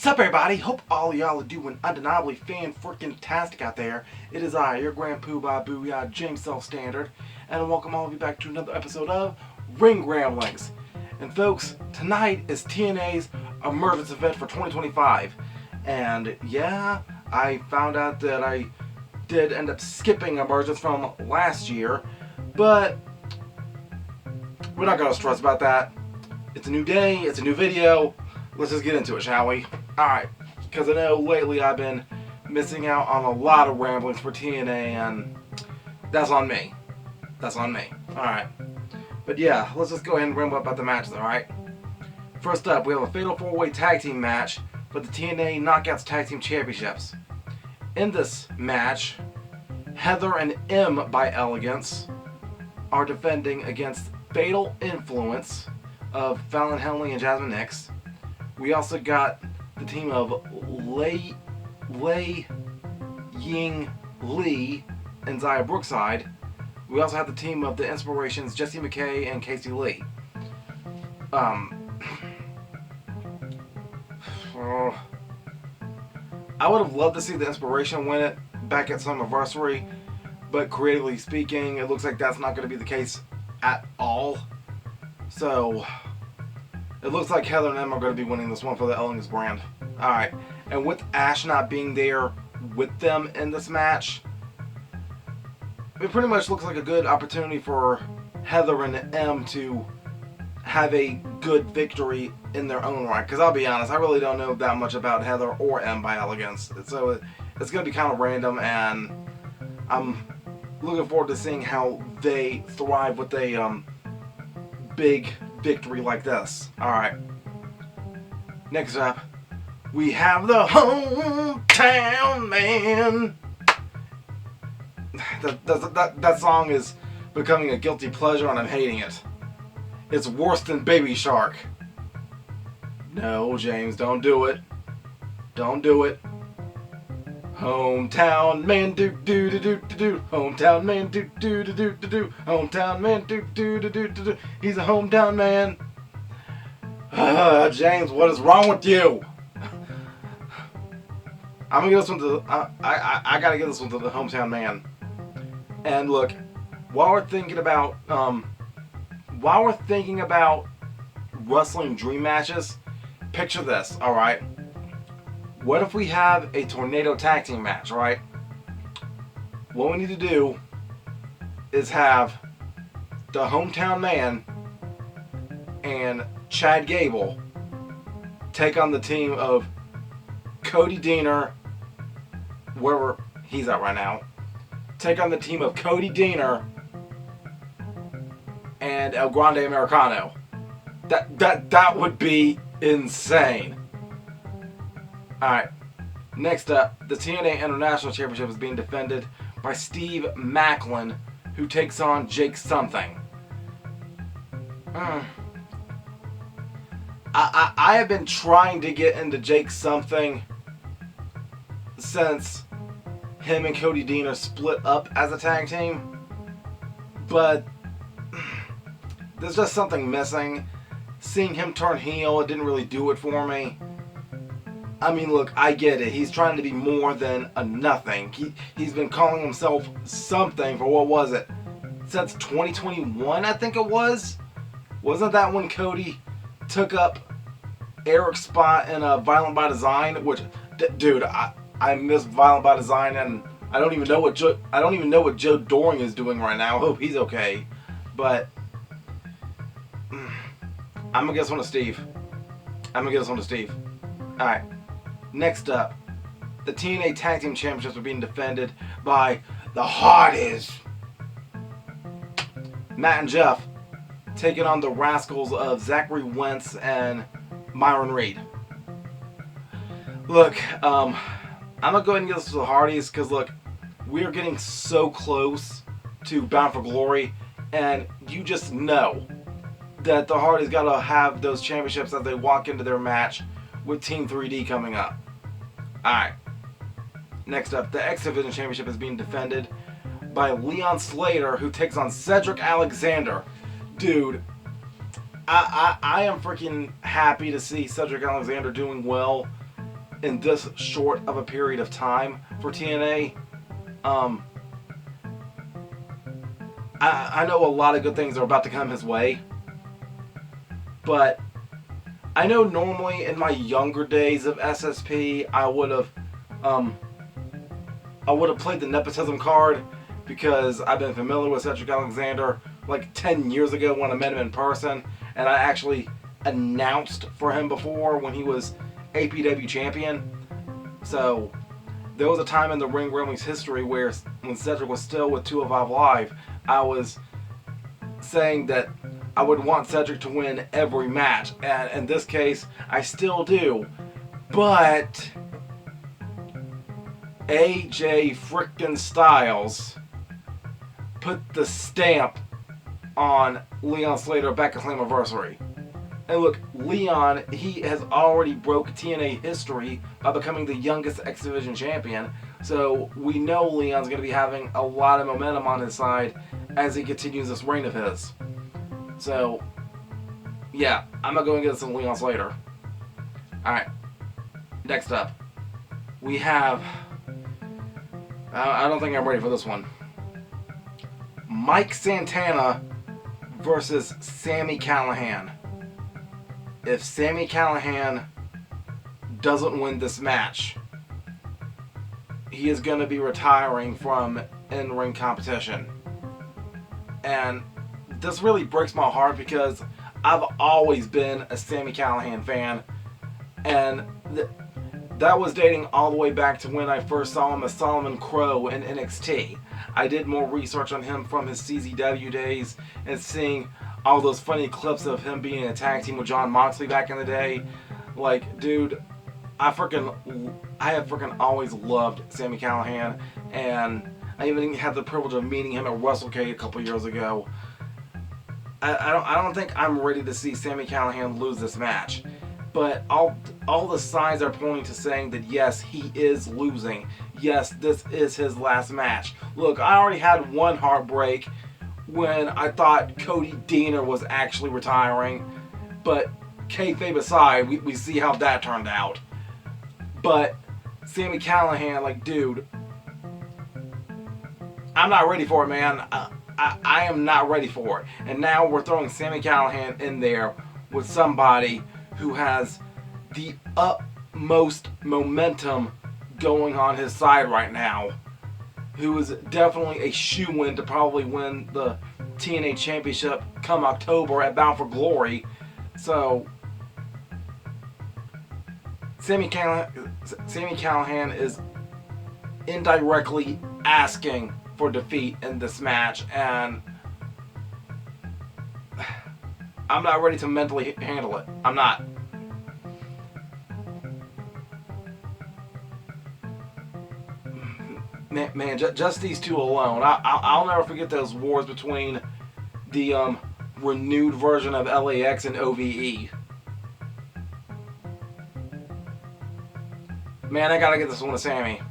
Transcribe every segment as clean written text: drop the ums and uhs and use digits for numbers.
Sup everybody, hope all y'all are doing undeniably fan-freaking-tastic out there. It is I, your Grand Poobah Booyah, James SelfStandard, and I welcome all of you back to another episode of Ring Ramblings. And folks, tonight is TNA's Emergence event for 2025. And yeah, I found out that I did end up skipping Emergence from last year, but we're not going to stress about that. It's a new day, it's a new video. Let's just get into it, shall we? Alright, because I know lately I've been missing out on a lot of ramblings for TNA, and that's on me. That's on me. Alright. But yeah, let's just go ahead and ramble about the matches, alright? First up, we have a Fatal 4-Way Tag Team match for the TNA Knockouts Tag Team Championships. In this match, Heather and M by Elegance are defending against Fatal Influence of Fallon Henley and Jasmine Nix. We also got the team of Lei Ying Lee and Zaya Brookside. We also have the team of the Inspirations, Jessie McKay and Casey Lee. I would have loved to see the Inspiration win it back at Summerversary, but creatively speaking, it looks like that's not going to be the case at all. So it looks like Heather and Em are going to be winning this one for the Elegance brand. Alright, and with Ash not being there with them in this match, it pretty much looks like a good opportunity for Heather and Em to have a good victory in their own right. Because I'll be honest, I really don't know that much about Heather or Em by Elegance. So it's going to be kind of random, and I'm looking forward to seeing how they thrive with a big victory like this. Alright. Next up, we have the Hometown Man. That song is becoming a guilty pleasure, and I'm hating it. It's worse than Baby Shark. No, James, don't do it. Don't do it. Hometown man, do do do do do do. Hometown man, do do do do do do. Hometown man, do do do do do do. He's a hometown man. James, what is wrong with you? I'm gonna give this one to I gotta give this one to the Hometown Man. And look, while we're thinking about wrestling dream matches, picture this. All right. What if we have a tornado tag team match, right? What we need to do is have the Hometown Man and Chad Gable take on the team of Cody Deaner, wherever he's at right now. Take on the team of Cody Deaner and El Grande Americano. That would be insane. Alright, next up, the TNA International Championship is being defended by Steve Macklin, who takes on Jake Something. I have been trying to get into Jake Something since him and Cody Deaner split up as a tag team, but there's just something missing. Seeing him turn heel, it didn't really do it for me. I mean, look, I get it. He's trying to be more than a nothing. He's been calling himself something for, what was it? Since 2021, I think it was? Wasn't that when Cody took up Eric's spot in Violent by Design? Which, dude, I miss Violent by Design, and I don't even know what Joe Doring is doing right now. I hope he's okay. But I'm gonna get this one to Steve. Alright. Next up, the TNA Tag Team Championships are being defended by the Hardys. Matt and Jeff taking on the Rascals of Zachary Wentz and Myron Reed. Look, I'm going to go ahead and give this to the Hardys because, look, we are getting so close to Bound for Glory, and you just know that the Hardys got to have those championships as they walk into their match with Team 3D coming up. Alright. Next up, the X Division Championship is being defended by Leon Slater, who takes on Cedric Alexander. Dude, I am freaking happy to see Cedric Alexander doing well. in this short of a period of time for TNA. I know a lot of good things are about to come his way, but I know normally in my younger days of SSP, I would have played the nepotism card because I've been familiar with Cedric Alexander like 10 years ago when I met him in person, and I actually announced for him before when he was APW champion. So there was a time in the Ring Rambling's history where when Cedric was still with 205 Live, I was saying that I would want Cedric to win every match, and in this case I still do, but AJ frickin' Styles put the stamp on Leon Slater back at Slammiversary. And look, Leon, he has already broke TNA history by becoming the youngest X Division champion, so we know Leon's going to be having a lot of momentum on his side as he continues this reign of his. So, yeah, I'm not going to get some Leon Slater. Alright, next up, we have, I don't think I'm ready for this one, Mike Santana versus Sami Callihan. If Sami Callihan doesn't win this match, he is going to be retiring from in-ring competition. And this really breaks my heart because I've always been a Sami Callihan fan, and that was dating all the way back to when I first saw him as Solomon Crow in NXT. I did more research on him from his CZW days and seeing all those funny clips of him being in a tag team with John Moxley back in the day. Like, dude, I have freaking always loved Sami Callihan, and I even had the privilege of meeting him at WrestleCade a couple years ago. I don't think I'm ready to see Sami Callihan lose this match, but all the signs are pointing to saying that yes, he is losing. Yes, this is his last match. Look, I already had one heartbreak when I thought Cody Deaner was actually retiring, but kayfabe aside, we see how that turned out. But Sami Callihan, like, dude, I'm not ready for it, man. I am not ready for it. And now we're throwing Sami Callihan in there with somebody who has the utmost momentum going on his side right now, who is definitely a shoo-in to probably win the TNA Championship come October at Bound for Glory. So Sami Callihan is indirectly asking for defeat in this match, and I'm not ready to mentally handle it. I'm not. Man, just these two alone. I'll never forget those wars between the renewed version of LAX and OVE. Man, I gotta get this one to Sami.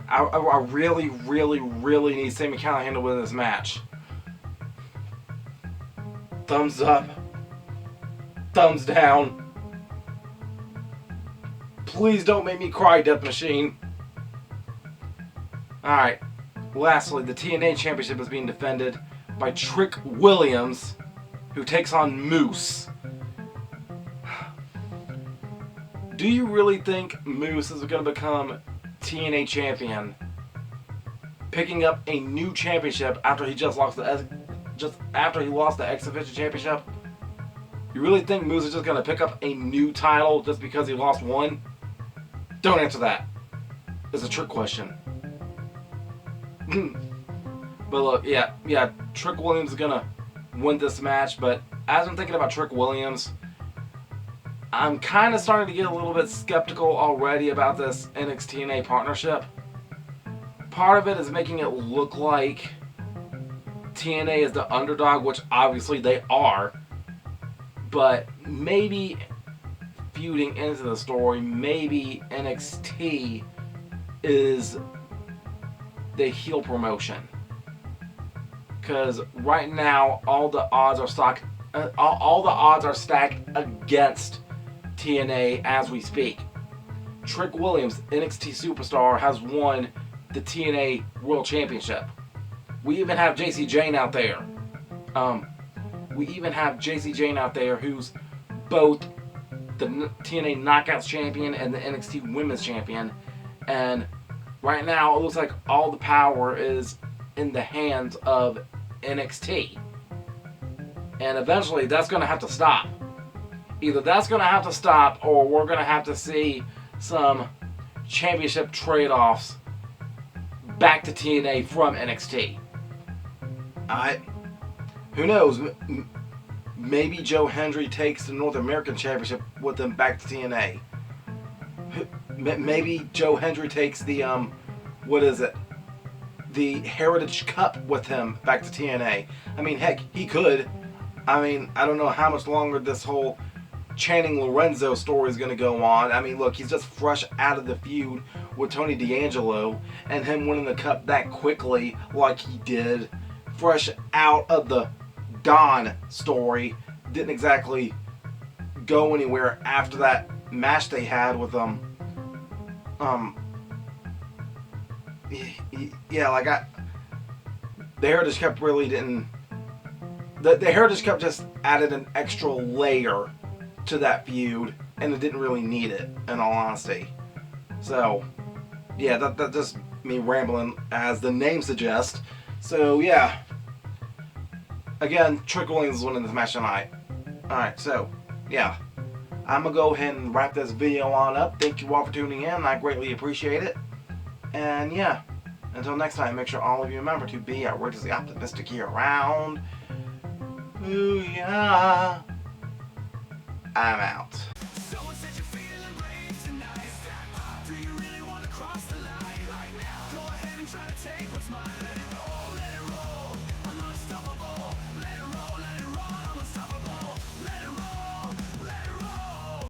I really, really, really need Sami Callihan to win this match. Thumbs up. Thumbs down. Please don't make me cry, Death Machine. Alright. Lastly, the TNA Championship is being defended by Trick Williams, who takes on Moose. Do you really think Moose is going to become TNA champion, picking up a new championship after he lost the X Division championship? You really think Moose is just going to pick up a new title just because he lost one? Don't answer that. It's a trick question. But look, yeah, Trick Williams is going to win this match, but as I'm thinking about Trick Williams, I'm kind of starting to get a little bit skeptical already about this NXT-TNA partnership. Part of it is making it look like TNA is the underdog, which obviously they are, but maybe feuding into the story, maybe NXT is the heel promotion. Because right now, all the odds are stacked against TNA as we speak. Trick Williams, NXT superstar, has won the TNA World Championship. We even have JC Jane out there. Who's both the TNA Knockouts champion and the NXT Women's champion. And right now, it looks like all the power is in the hands of NXT. And eventually, that's going to have to stop. Either that's going to have to stop, or we're going to have to see some championship trade-offs back to TNA from NXT. Who knows? Maybe Joe Hendry takes the North American Championship with them back to TNA. Maybe Joe Hendry takes the the Heritage Cup with him back to TNA. I mean, heck, he could. I mean, I don't know how much longer this whole Channing Lorenzo story is going to go on. I mean, look, he's just fresh out of the feud with Tony D'Angelo, and him winning the cup that quickly like he did, fresh out of the Don story, didn't exactly go anywhere after that match they had with the Heritage Cup really didn't. The Heritage Cup just added an extra layer to that feud, and it didn't really need it, in all honesty. So, yeah, that's just me rambling, as the name suggests. So, yeah. Again, Trick Williams is winning this match tonight. Alright, so, yeah. I'm going to go ahead and wrap this video on up. Thank you all for tuning in. I greatly appreciate it. And, yeah. Until next time, make sure all of you remember to be outrageously optimistic year round. Ooh, yeah. I'm out. Someone said you're feeling brave tonight. Do you really want to cross the line right now? Go ahead and try to take what's mine.